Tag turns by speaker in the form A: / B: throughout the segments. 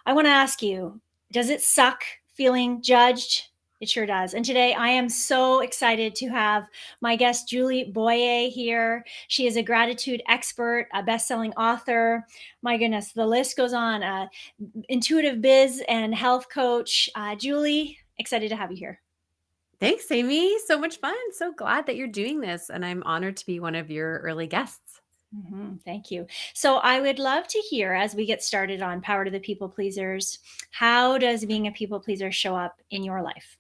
A: I want to ask you, does it suck feeling judged? It sure does. And today I am so excited to have my guest, Julie Boyer, here. She is a gratitude expert, a best-selling author. My goodness, the list goes on. Intuitive biz and health coach. Julie, excited to have you here.
B: Thanks, Amy. So much fun. So glad that you're doing this. And I'm honored to be one of your early guests.
A: Thank you. So I would love to hear as we get started on Power to the People Pleasers, how does being a people pleaser show up in your life?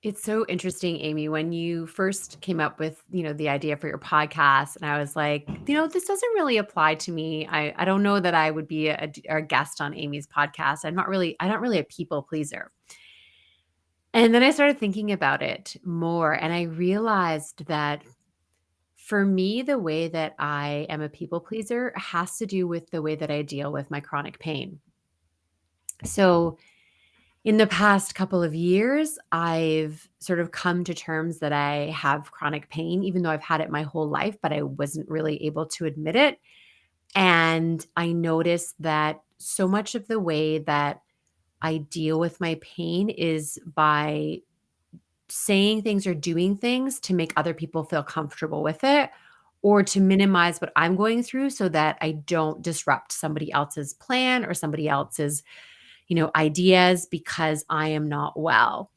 B: It's so interesting, Amy, when you first came up with, the idea for your podcast. And I was like, this doesn't really apply to me. I don't know that I would be a guest on Amy's podcast. I'm not really a people pleaser. And then I started thinking about it more. And I realized that for me, the way that I am a people pleaser has to do with the way that I deal with my chronic pain. So, in the past couple of years, I've sort of come to terms that I have chronic pain, even though I've had it my whole life, but I wasn't really able to admit it. And I noticed that so much of the way that I deal with my pain is by saying things or doing things to make other people feel comfortable with it or to minimize what I'm going through so that I don't disrupt somebody else's plan or somebody else's, ideas because I am not well.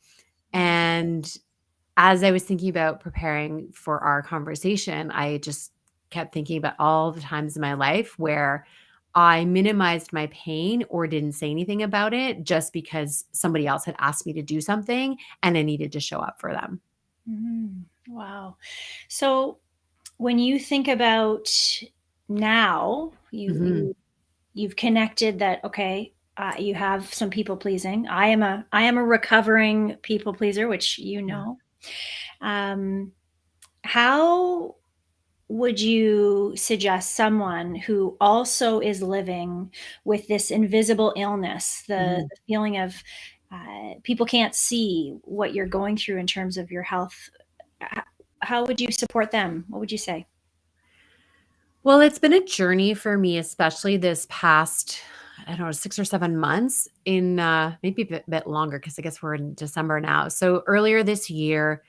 B: And as I was thinking about preparing for our conversation, I just kept thinking about all the times in my life where I minimized my pain or didn't say anything about it just because somebody else had asked me to do something and I needed to show up for them.
A: Wow. So when you think about now,
B: Mhm.
A: you've connected that, okay, you have some people pleasing. I am a recovering people pleaser, which you
B: Yeah.
A: know. Um, how would you suggest someone who also is living with this invisible illness,
B: Mhm.
A: the feeling of people can't see what you're going through in terms of your health? H- How would you support them? What would you say?
B: Well, it's been a journey for me, especially this past, I don't know, 6 or 7 months in, maybe a bit longer because I guess we're in December now. So earlier this year,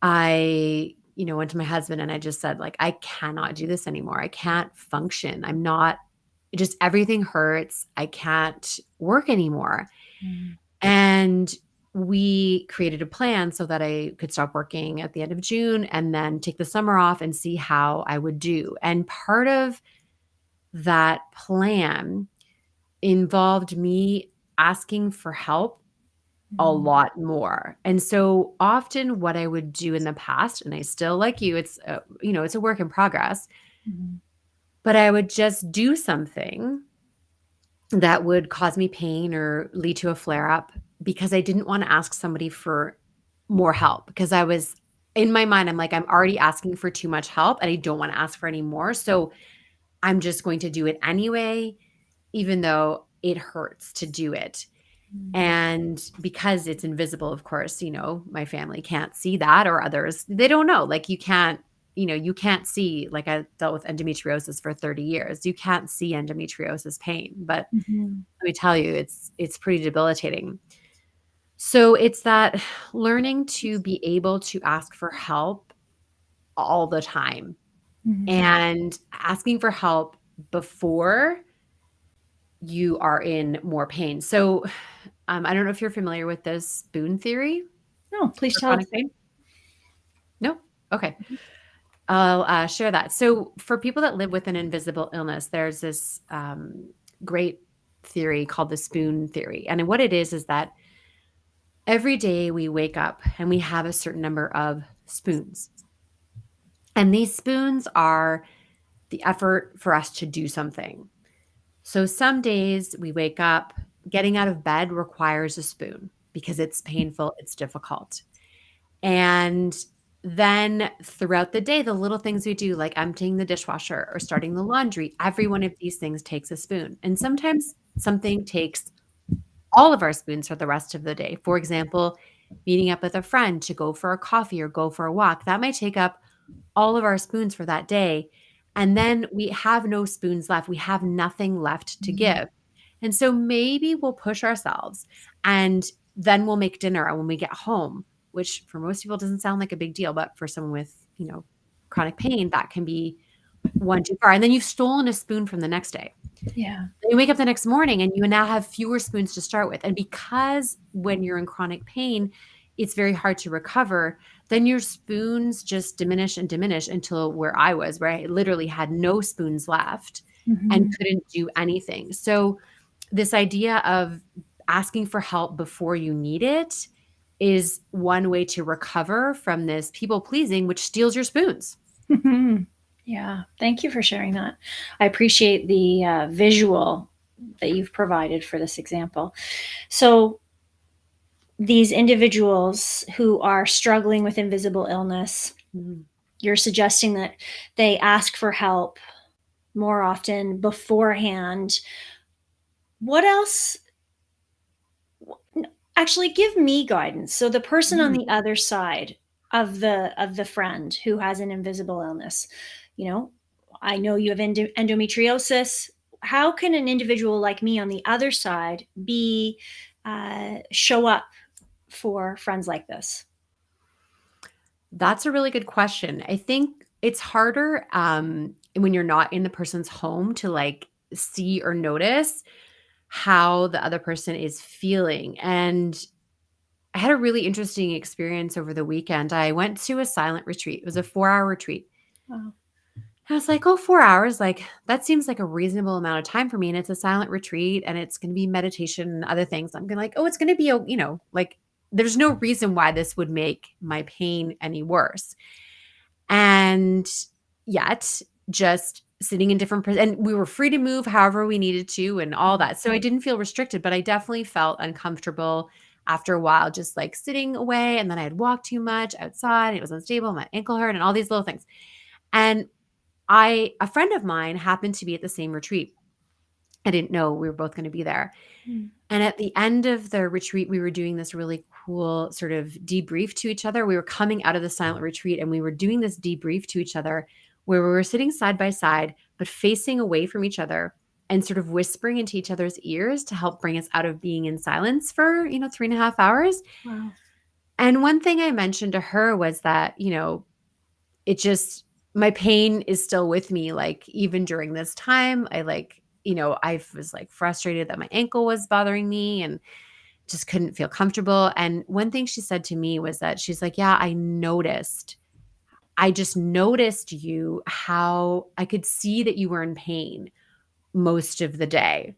B: I, went to my husband and I just said, like, "I cannot do this anymore. I can't function. I'm not just everything hurts. I can't work anymore."
A: Mm.
B: And we created a plan so that I could stop working at the end of June and then take the summer off and see how I would do. And part of that plan involved me asking for help a
A: Mm.
B: lot more. And so often what I would do in the past, and I still like you, it's a work in progress,
A: Mhm.
B: but I would just do something that would cause me pain or lead to a flare up because I didn't want to ask somebody for more help because I was in my mind, I'm like, I'm already asking for too much help and I don't want to ask for any more. So I'm just going to do it anyway, even though it hurts to do it.
A: Mm.
B: And because it's invisible, of course, my family can't see that or others, they don't know. Like you can't see, like I dealt with endometriosis for 30 years. You can't see endometriosis pain, but
A: Mhm.
B: let me tell you, it's pretty debilitating. So it's that learning to be able to ask for help all the time
A: Mhm.
B: and asking for help before you are in more pain. So I don't know if you're familiar with this spoon theory
A: No, please
B: for
A: tell us.
B: chronic pain. No? Okay. I'll share that. So for people that live with an invisible illness, there's this great theory called the spoon theory. And what it is that every day we wake up and we have a certain number of spoons. And these spoons are the effort for us to do something. So some days we wake up, getting out of bed requires a spoon because it's painful, it's difficult. And then throughout the day, the little things we do, like emptying the dishwasher or starting the laundry, every one of these things takes a spoon. And sometimes something takes all of our spoons for the rest of the day. For example, meeting up with a friend to go for a coffee or go for a walk, that might take up all of our spoons for that day. And then we have no spoons left. We have nothing left to
A: Mm.
B: give. And so maybe we'll push ourselves and then we'll make dinner when we get home, which for most people doesn't sound like a big deal, but for someone with, chronic pain, that can be one too far. And then you've stolen a spoon from the next day.
A: Yeah.
B: Then you wake up the next morning and you now have fewer spoons to start with. And because when you're in chronic pain, it's very hard to recover, then your spoons just diminish and diminish until where I was, where I literally had no spoons left and
A: Mhm.
B: couldn't do anything. So, this idea of asking for help before you need it is one way to recover from this people pleasing, which steals your spoons.
A: Yeah. Thank you for sharing that. I appreciate the visual that you've provided for this example. So, these individuals who are struggling with invisible illness,
B: Mhm.
A: you're suggesting that they ask for help more often beforehand. What else? Actually, give me guidance. So the person on
B: Mhm.
A: the other side of the friend who has an invisible illness, you know, I know you have endometriosis. How can an individual like me on the other side be show up for friends like this?
B: That's a really good question. I think it's harder, when you're not in the person's home to, like, see or notice how the other person is feeling, and I had a really interesting experience over the weekend. I went to a silent retreat. It was a 4-hour retreat.
A: Wow.
B: I was like, "Oh, 4 hours, like, that seems like a reasonable amount of time for me, and it's a silent retreat, and it's gonna be meditation and other things." I'm gonna like, "Oh, it's gonna be a," like, there's no reason why this would make my pain any worse. And yet, just sitting in different and we were free to move however we needed to and all that. So I didn't feel restricted, but I definitely felt uncomfortable after a while, just like sitting away. And then I had walked too much outside. It was unstable. My ankle hurt and all these little things. And a friend of mine happened to be at the same retreat. I didn't know we were both going to be there.
A: Mm.
B: And at the end of the retreat, we were doing this really cool sort of debrief to each other. We were coming out of the silent retreat and we were doing this debrief to each other where we were sitting side by side, but facing away from each other and sort of whispering into each other's ears to help bring us out of being in silence for, 3.5 hours.
A: Wow.
B: And one thing I mentioned to her was that, it just, my pain is still with me. Like, even during this time, I was like frustrated that my ankle was bothering me and just couldn't feel comfortable. And one thing she said to me was that she's like, "Yeah, I just noticed you, how I could see that you were in pain most of the day."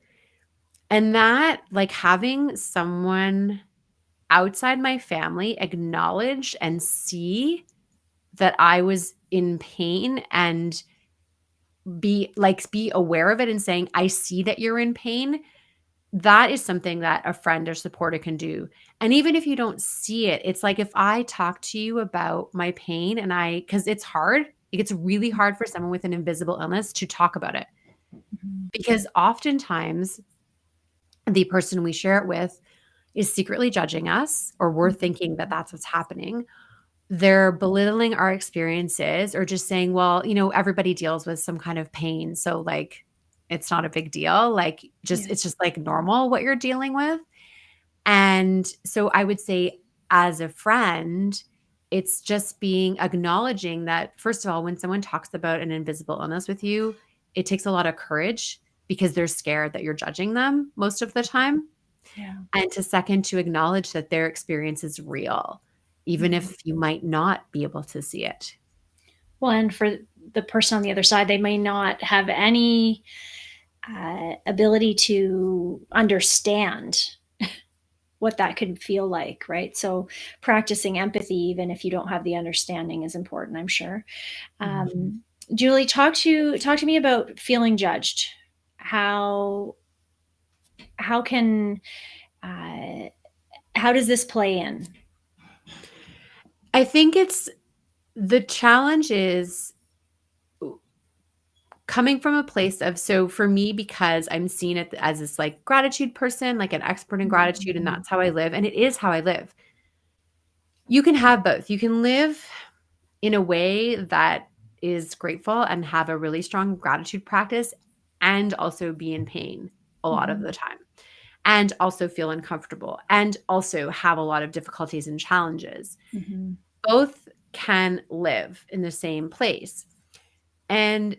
B: And that, like, having someone outside my family acknowledge and see that I was in pain and be aware of it and saying, "I see that you're in pain." That is something that a friend or supporter can do. And even if you don't see it, it's like if I talk to you about my pain and because it's hard, it gets really hard for someone with an invisible illness to talk about it
A: Mhm.
B: because oftentimes the person we share it with is secretly judging us, or we're thinking that that's what's happening. They're belittling our experiences or just saying, well, everybody deals with some kind of pain. So, like, it's not a big deal. Like,
A: Yeah.
B: it's just like normal what you're dealing with. And so I would say, as a friend, it's just acknowledging that, first of all, when someone talks about an invisible illness with you, it takes a lot of courage because they're scared that you're judging them most of the time.
A: Yeah.
B: And to acknowledge that their experience is real, even
A: Mhm.
B: if you might not be able to see it.
A: Well, and for the person on the other side, they may not have any ability to understand what that could feel like, right? So practicing empathy, even if you don't have the understanding, is important, I'm sure.
B: Mhm.
A: Julie, talk to me about feeling judged. How how can uh, how does this play in?
B: I think the challenge is coming from a place of, so for me, because I'm seen as this like gratitude person, like an expert in gratitude, and that's how I live, and it is how I live. You can have both. You can live in a way that is grateful and have a really strong gratitude practice and also be in pain. a lot of
A: Mhm.
B: the time, and also feel uncomfortable and also have a lot of difficulties and challenges.
A: Mhm.
B: Both can live in the same place. And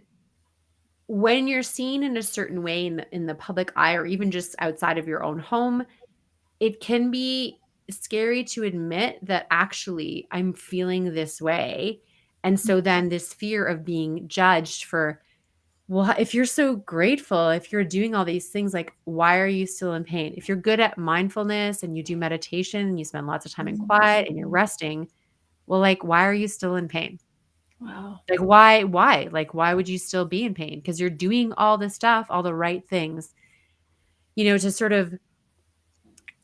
B: when you're seen in a certain way in the public eye or even just outside of your own home, it can be scary to admit that actually I'm feeling this way. And so then this fear of being judged for, well, if you're so grateful, if you're doing all these things, like, why are you still in pain? If you're good at mindfulness and you do meditation and you spend lots of time in
A: Mhm.
B: quiet and you're resting, well, like, why are you still in pain?
A: Wow.
B: Like, why? Like, why would you still be in pain? Because you're doing all the stuff, all the right things, to sort of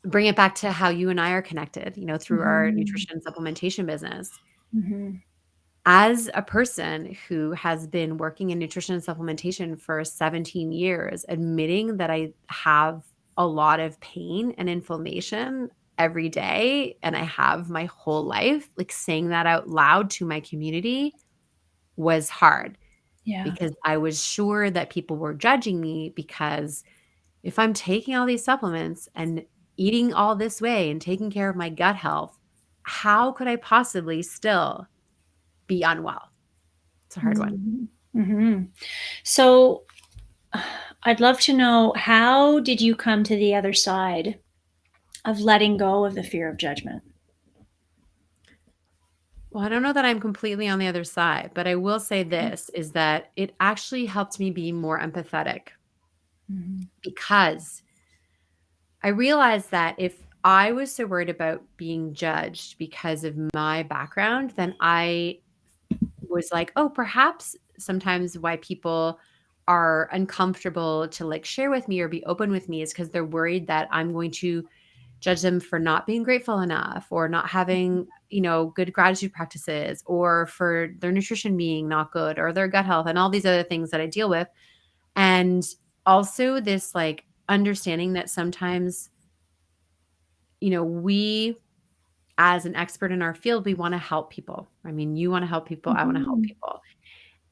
B: bring it back to how you and I are connected, through our
A: Mhm.
B: nutrition supplementation business.
A: Mhm.
B: As a person who has been working in nutrition and supplementation for 17 years, admitting that I have a lot of pain and inflammation every day, and I have my whole life, like saying that out loud to my community was hard
A: Yeah.
B: because I was sure that people were judging me because if I'm taking all these supplements and eating all this way and taking care of my gut health, how could I possibly still be unwell? It's a hard one.
A: Mhm. Mhm. So, I'd love to know, how did you come to the other side of letting go of the fear of judgment?
B: Well, I don't know that I'm completely on the other side, but I will say this is that it actually helped me be more empathetic
A: Mhm.
B: because I realized that if I was so worried about being judged because of my background, then I was like, oh, perhaps sometimes why people are uncomfortable to like share with me or be open with me is because they're worried that I'm going to judge them for not being grateful enough or not having, good gratitude practices or for their nutrition being not good or their gut health and all these other things that I deal with. And also this like understanding that sometimes, we as an expert in our field, we want to help people. I mean, you want to help people, I want to help
A: Mhm.
B: people.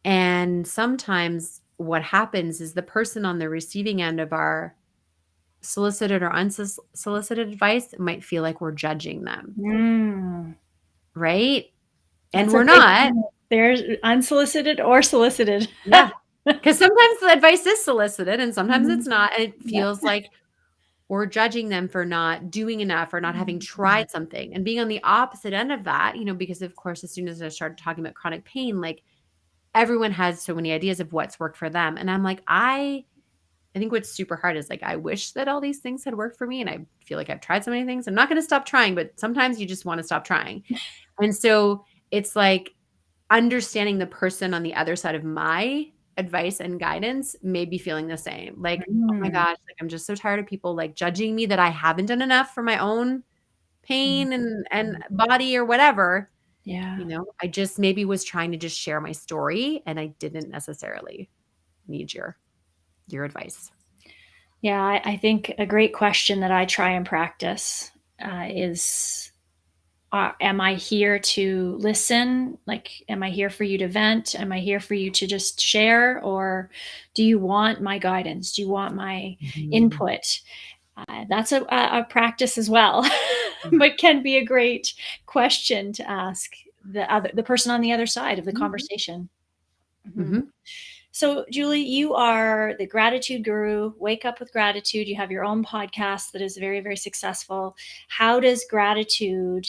B: And sometimes what happens is the person on the receiving end of our solicited or unsolicited advice might feel like we're judging them,
A: Mm.
B: right? And
A: That's a
B: we're
A: big
B: not.
A: one. There's unsolicited or solicited.
B: Yeah. Because sometimes the advice is solicited and sometimes it's
A: Mhm.
B: not. And it
A: Yep.
B: feels like we're judging them for not doing enough or not having tried something. And being on the opposite end of that, because of course, as soon as I started talking about chronic pain, like everyone has so many ideas of what's worked for them. And I'm like, I think what's super hard is like, I wish that all these things had worked for me. And I feel like I've tried so many things. I'm not going to stop trying, but sometimes you just want to stop trying. And so it's like understanding the person on the other side of my advice and guidance may be feeling the same. Like, oh my
A: Mm.
B: gosh, like I'm just so tired of people like judging me that I haven't done enough for my own pain and body or whatever.
A: Yeah.
B: I just maybe was trying to just share my story and I didn't necessarily need your advice.
A: Yeah, I think a great question that I try and practice is, am I here to listen? Like, am I here for you to vent? Am I here for you to just share? Or do you want my guidance? Do you want my
B: Mhm.
A: input? That's a practice as well, but can be a great question to ask the person on the other side of the
B: Mhm.
A: conversation. Mhm.
B: Mhm.
A: So, Julie, you are the gratitude guru, Wake Up with Gratitude. You have your own podcast that is very, very successful. How does gratitude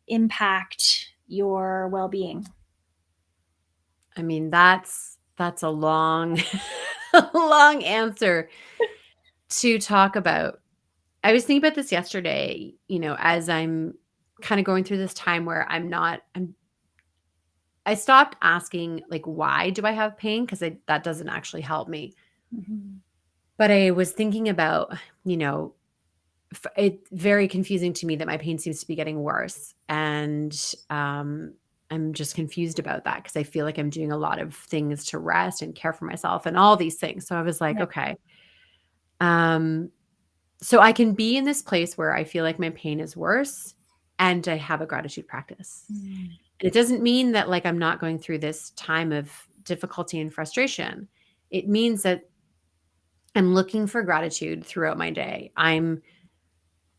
A: impact your well being?
B: I mean, that's a long a long answer to talk about. I was thinking about this yesterday, as I'm kind of going through this time where I stopped asking like why do I have pain because that doesn't actually help me.
A: Mhm.
B: But I was thinking about, it's very confusing to me that my pain seems to be getting worse. And I'm just confused about that because I feel like I'm doing a lot of things to rest and care for myself and all these things. So I was like,
A: Yeah.
B: okay. Um, so I can be in this place where I feel like my pain is worse and I have a gratitude practice.
A: Mm.
B: And it doesn't mean that like I'm not going through this time of difficulty and frustration. It means that I'm looking for gratitude throughout my day. I'm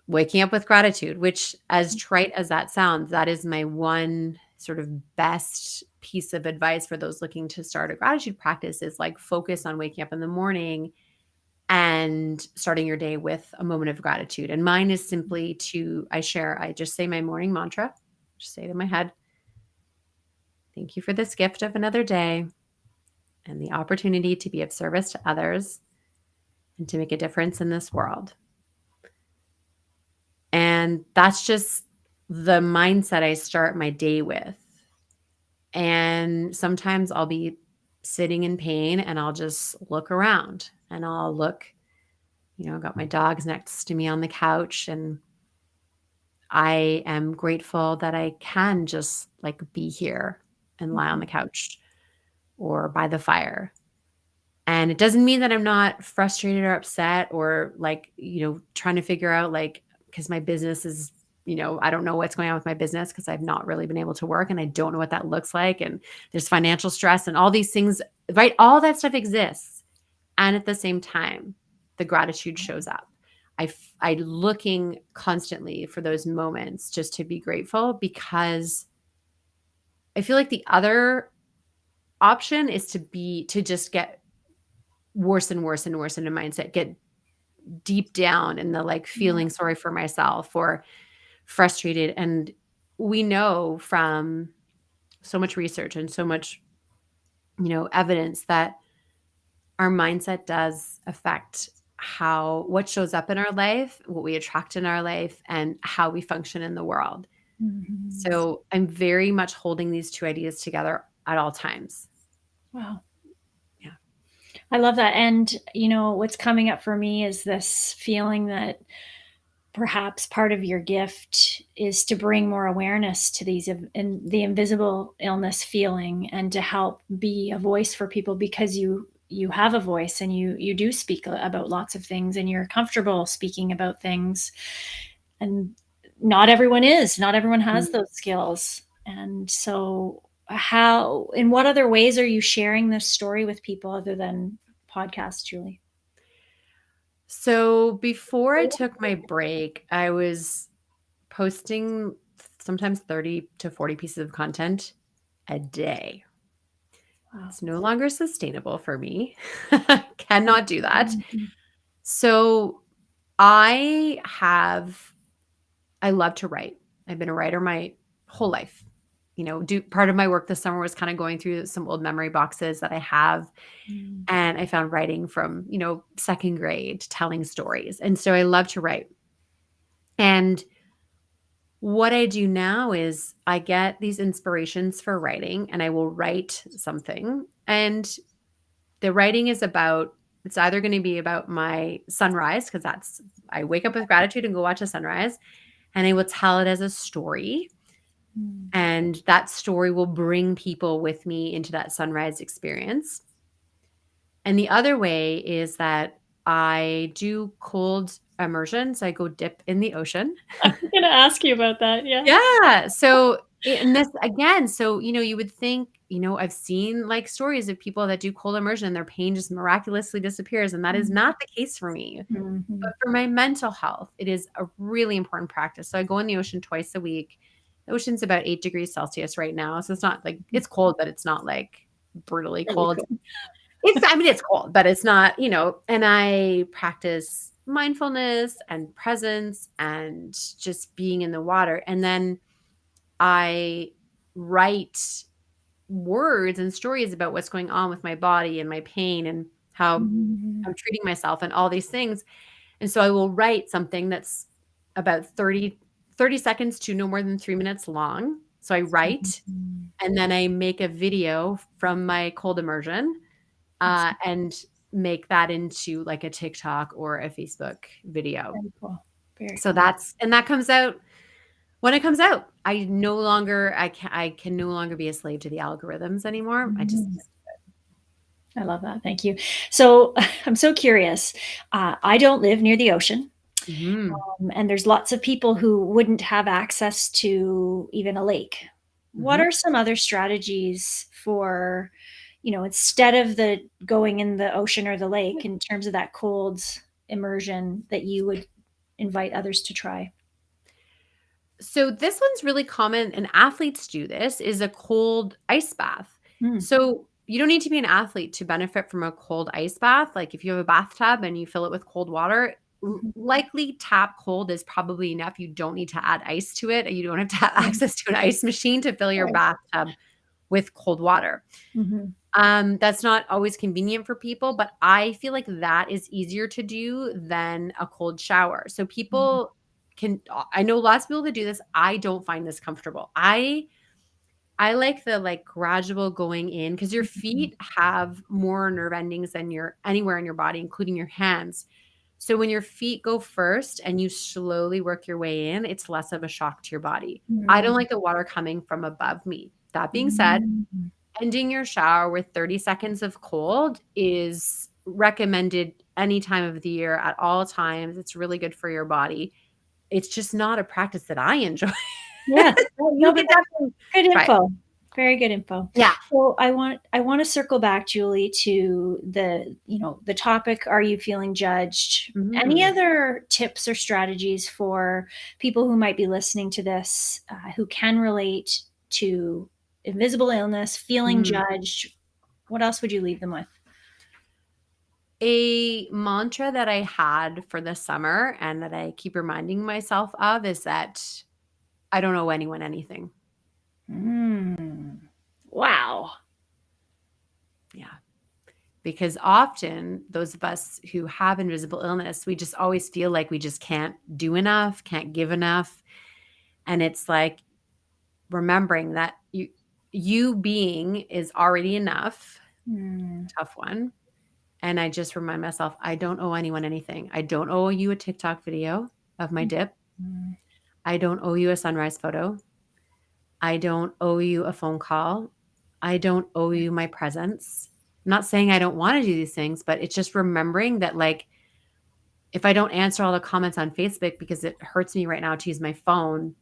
B: waking up with gratitude, which, as trite as that sounds, that is my one sort of best piece of advice for those looking to start a gratitude practice is like focus on waking up in the morning and starting your day with a moment of gratitude. And mine is simply I just say my morning mantra, just say it in my head. Thank you for this gift of another day and the opportunity to be of service to others and to make a difference in this world. And that's just the mindset I start my day with. And sometimes I'll be sitting in pain and I'll just look around and I'll look, got my dogs next to me on the couch, and I am grateful that I can just like be here and lie on the couch or by the fire. And it doesn't mean that I'm not frustrated or upset or like, trying to figure out like, because my business is, I don't know what's going on with my business because I've not really been able to work and I don't know what that looks like. And there's financial stress and all these things, right? All that stuff exists. And at the same time, the gratitude shows up. I looking constantly for those moments just to be grateful, because I feel like the other option is to just get worse and worse and worse in a mindset, get deep down in the like
A: Yeah.
B: feeling sorry for myself or frustrated. And we know from so much research and so much, evidence that our mindset does affect what shows up in our life, what we attract in our life, and how we function in the world.
A: Mhm.
B: So I'm very much holding these two ideas together at all times.
A: Wow.
B: Yeah.
A: I love that. And, what's coming up for me is this feeling that perhaps part of your gift is to bring more awareness to these in the invisible illness feeling, and to help be a voice for people, because you have a voice and you do speak about lots of things and you're comfortable speaking about things. And not everyone has those skills. And so how in what other ways are you sharing this story with people other than podcasts, Julie?
B: So before I took my break, I was posting sometimes 30 to 40 pieces of content a day.
A: Wow.
B: It's no longer sustainable for me. Cannot do that.
A: Mhm.
B: So I love to write. I've been a writer my whole life. Do part of my work this summer was kind of going through some old memory boxes that I have.
A: Mm.
B: And I found writing from, second grade, telling stories. And so I love to write. And what I do now is I get these inspirations for writing and I will write something. And the writing is it's either going to be about my sunrise, because I wake up with gratitude and go watch a sunrise, and I will tell it as a story.
A: Mm.
B: And that story will bring people with me into that sunrise experience. And the other way is that I do cold immersion. So I go dip in the ocean.
A: I was gonna ask you about that, yeah.
B: Yeah. So, and this again, so, you would think, I've seen like stories of people that do cold immersion and their pain just miraculously disappears. And that is
A: Mhm.
B: not the case for me. But
A: Mhm.
B: for my mental health, it is a really important practice. So I go in the ocean twice a week. The ocean's about 8 degrees Celsius right now. So it's not like it's cold, but it's not like brutally
A: Really
B: cold.
A: cool.
B: It's cold, but it's not, and I practice mindfulness and presence and just being in the water. And then I write words and stories about what's going on with my body and my pain and how
A: Mhm.
B: I'm treating myself and all these things. And so I will write something that's about 30 seconds to no more than 3 minutes long. So I write
A: Mhm.
B: and then I make a video from my cold immersion,
A: That's
B: and make that into like a TikTok or a Facebook video.
A: very cool. Very
B: So
A: cool.
B: that comes out when it comes out. I can no longer be a slave to the algorithms anymore. I just
A: Mhm. I love that, thank you. So, I'm so curious. I don't live near the ocean,
B: Mhm,
A: and there's lots of people who wouldn't have access to even a lake. What
B: mhm.
A: are some other strategies for, instead of the going in the ocean or the lake, in terms of that cold immersion that you would invite others to try?
B: So this one's really common, and athletes do this, is a cold ice bath.
A: Mm.
B: So you don't need to be an athlete to benefit from a cold ice bath. Like if you have a bathtub and you fill it with cold water,
A: Mhm.
B: likely tap cold is probably enough. You don't need to add ice to it. You don't have to have
A: Yeah.
B: access to an ice machine to fill your
A: Right.
B: bathtub with cold water.
A: Mhm.
B: That's not always convenient for people, but I feel like that is easier to do than a cold shower. So
A: Mhm.
B: people can I know lots of people that do this. I don't find this comfortable. I like the like gradual going in because your
A: Mhm.
B: feet have more nerve endings than your anywhere in your body, including your hands. So when your feet go first and you slowly work your way in, it's less of a shock to your body. I don't
A: Mhm.
B: like the water coming from above me. That being said,
A: Mhm.
B: ending your shower with 30 seconds of cold is recommended any time of the year at all times. It's really good for your body. It's just not a practice that I enjoy.
A: Yeah. No,
B: You
A: no, but
B: can
A: that's
B: definitely
A: good
B: try it.
A: info. Very good info.
B: Yeah.
A: So I want to circle back, Julie, to the topic, are you feeling judged? Any
B: Mhm.
A: other tips or strategies for people who might be listening to this, who can relate to invisible illness, feeling
B: Mm.
A: judged? What else would you leave them with?
B: A mantra that I had for the summer and that I keep reminding myself of is that I don't owe anyone anything.
A: Mm. Wow.
B: Yeah. Because often those of us who have invisible illness, we just always feel like we just can't do enough, can't give enough. And it's like remembering that you being is already enough.
A: Mm.
B: Tough one. And I just remind myself, I don't owe anyone anything. I don't owe you a TikTok video of my dip.
A: Mm.
B: I don't owe you a sunrise photo. I don't owe you a phone call. I don't owe you my presence. I'm not saying I don't want to do these things, but it's just remembering that, like, if I don't answer all the comments on Facebook because it hurts me right now to use my phone,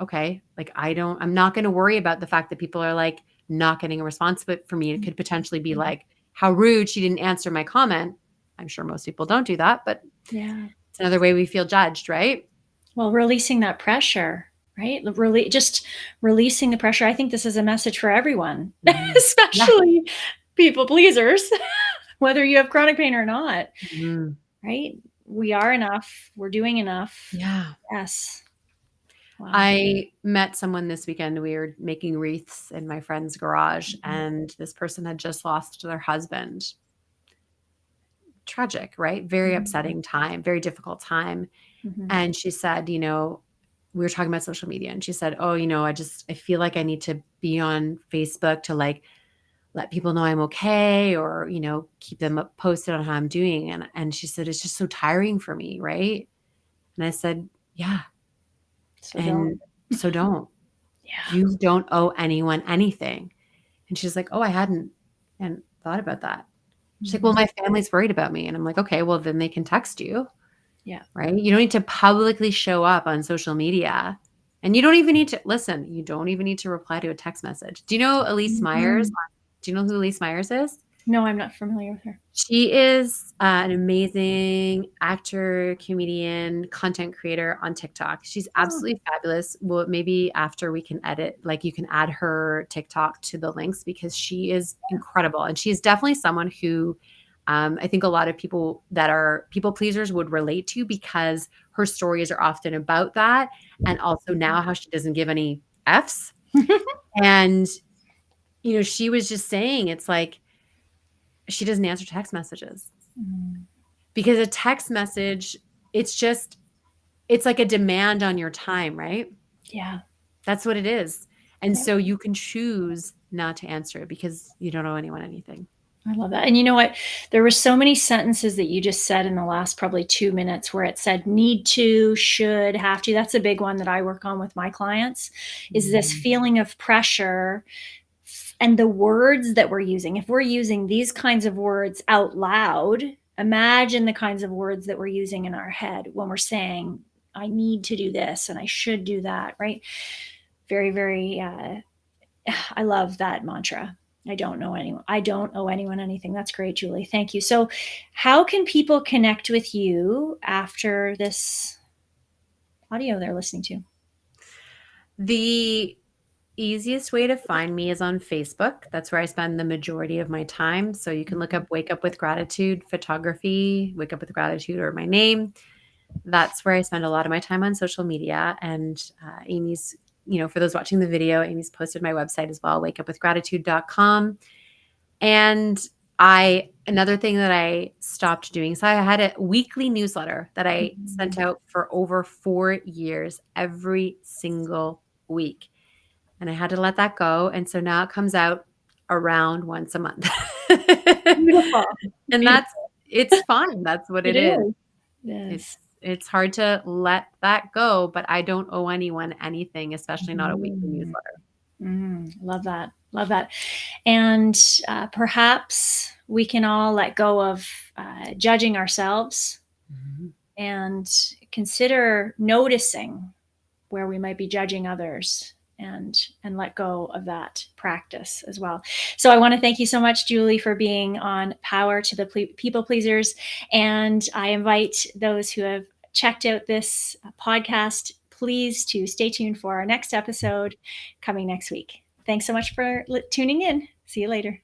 B: okay, like I'm not going to worry about the fact that people are like not getting a response. But for me, it could potentially be like, how rude she didn't answer my comment. I'm sure most people don't do that, but
A: Yeah.
B: it's another way we feel judged, right?
A: Well, releasing that pressure, right? Really, just releasing the pressure. I think this is a message for everyone,
B: Mhm. Yeah.
A: especially people pleasers, whether you have chronic pain or not,
B: Mhm.
A: right? We are enough. We're doing enough.
B: Yeah.
A: Yes. Wow.
B: I met someone this weekend. We were making wreaths in my friend's garage,
A: Mhm.
B: and this person had just lost their husband. Tragic, right? Very
A: Mhm.
B: upsetting time, very difficult time.
A: Mhm.
B: And she said, we were talking about social media, and she said, "Oh, I feel like I need to be on Facebook to like let people know I'm okay, or keep them posted on how I'm doing." And she said, "It's just so tiring for me, right?" And I said, "Yeah,
A: So don't.
B: and so don't.
A: Yeah.
B: You don't owe anyone anything." And she's like, "Oh, I hadn't and thought about that." She's like, "Well,
A: Mhm.
B: my family's worried about me." And I'm like, "Okay, well, then they can text you."
A: Yeah.
B: Right? You don't need to publicly show up on social media. And you don't even need to listen, you don't even need to reply to a text message. Do you know Elise Myers?
A: Mhm.
B: Do you know who Elise Myers is?
A: No, I'm not familiar with her.
B: She is an amazing actor, comedian, content creator on TikTok. She's
A: Oh.
B: absolutely fabulous. Well, maybe after we can edit, like you can add her TikTok to the links because she is incredible. And she's definitely someone who I think a lot of people that are people pleasers would relate to because her stories are often about that. And also now how she doesn't give any F's. And, she was just saying it's like she doesn't answer text messages.
A: Mm.
B: Because a text message, it's like a demand on your time, right?
A: Yeah.
B: That's what it is. And
A: Yeah.
B: so you can choose not to answer it because you don't owe anyone anything.
A: I love that. And you know what? There were so many sentences that you just said in the last probably 2 minutes where it said need to, should, have to. That's a big one that I work on with my clients, is this
B: Mhm.
A: feeling of pressure and the words that we're using. If we're using these kinds of words out loud, imagine the kinds of words that we're using in our head when we're saying, I need to do this and I should do that, right? Very, very, I love that mantra. I don't know anyone. I don't owe anyone anything. That's great, Julie. Thank you. So, how can people connect with you after this audio they're listening to?
B: The easiest way to find me is on Facebook. That's where I spend the majority of my time. So you can look up Wake Up with Gratitude Photography, Wake Up with Gratitude, or my name. That's where I spend a lot of my time on social media. And Amy's, for those watching the video, Amy's posted my website as well, wakeupwithgratitude.com. And another thing that I stopped doing, so I had a weekly newsletter that I sent out for over 4 years every single week. And I had to let that go. And so now it comes out around once a month.
A: Beautiful.
B: And
A: Beautiful.
B: it's fine. That's what
A: It
B: it is.
A: is.
B: It's
A: Yes.
B: it's hard to let that go, but I don't owe anyone anything, especially not a weekly
A: Mm.
B: newsletter.
A: Love that. Love that. And perhaps we can all let go of judging ourselves
B: Mhm.
A: and consider noticing where we might be judging others and let go of that practice as well. So I want to thank you so much, Julie, for being on Power to the People Pleasers. And I invite those who have checked out this podcast, please to stay tuned for our next episode coming next week. Thanks so much for tuning in. See you later.